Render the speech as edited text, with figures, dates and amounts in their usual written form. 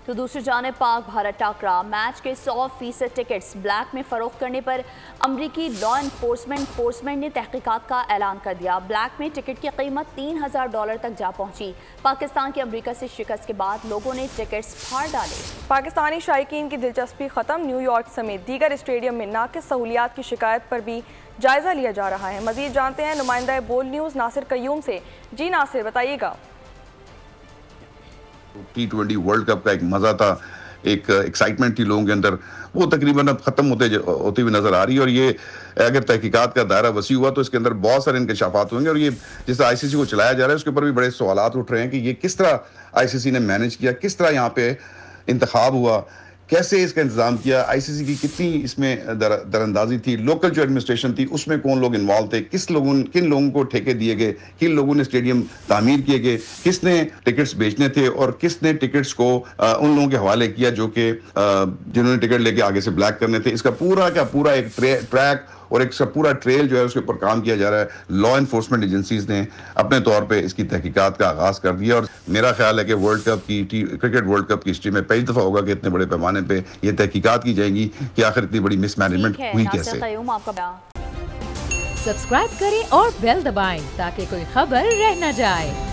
तो दूसरी जानिब पाक भारत टाकरा मैच के 100% टिकट्स ब्लैक में फरोख्त करने पर अमरीकी लॉ इन्फोर्समेंट ने तहकीकात का ऐलान कर दिया। ब्लैक में टिकट की कीमत $3000 तक जा पहुंची। पाकिस्तान की अमरीका से शिकस्त के बाद लोगों ने टिकट्स फाड़ डाले। पाकिस्तानी शायकीन की दिलचस्पी खत्म। न्यूयॉर्क समेत दीगर स्टेडियम में नाकिस सहूलियात की शिकायत पर भी जायजा लिया जा रहा है। मजीद जानते हैं नुमाइंदा बोल्ड न्यूज़ नासिर कयूम से। जी नासिर, बताइएगा। T20 वर्ल्ड कप का एक मजा था, एक एक्साइटमेंट थी लोगों के अंदर, वो तकरीबन अब खत्म होती हुई नजर आ रही है। और ये अगर तहकीकात का दायरा वसी हुआ तो इसके अंदर बहुत सारे इंकशाफात होंगे। और ये जिस आईसीसी को चलाया जा रहा है उसके ऊपर भी बड़े सवालात उठ रहे हैं कि ये किस तरह आईसीसी ने मैनेज किया, किस तरह यहाँ पे इंतखाब हुआ, कैसे इसका इंतजाम किया, आईसीसी की कितनी इसमें दरअंदाजी थी, लोकल जो एडमिनिस्ट्रेशन थी उसमें कौन लोग इन्वॉल्व थे, किन लोगों को ठेके दिए गए, किन लोगों ने स्टेडियम तामीर किए गए, किसने टिकट्स बेचने थे और किसने टिकट्स को उन लोगों के हवाले किया जो कि जिन्होंने टिकट लेके आगे से ब्लैक करने थे। इसका पूरा का पूरा एक ट्रैक और एक पूरा ट्रेल जो है उसके ऊपर काम किया जा रहा है। लॉ इन्फोर्समेंट एजेंसीज ने अपने तौर पे इसकी तहकीकात का आगाज कर दिया। और मेरा ख्याल है कि क्रिकेट वर्ल्ड कप की हिस्ट्री में पहली दफा होगा कि इतने बड़े पैमाने पे ये तहकीकात की जाएंगी कि आखिर इतनी बड़ी मिसमैनेजमेंट हुई कैसे। सब्सक्राइब करें और बेल दबाएं ताकि कोई खबर रह न जाए।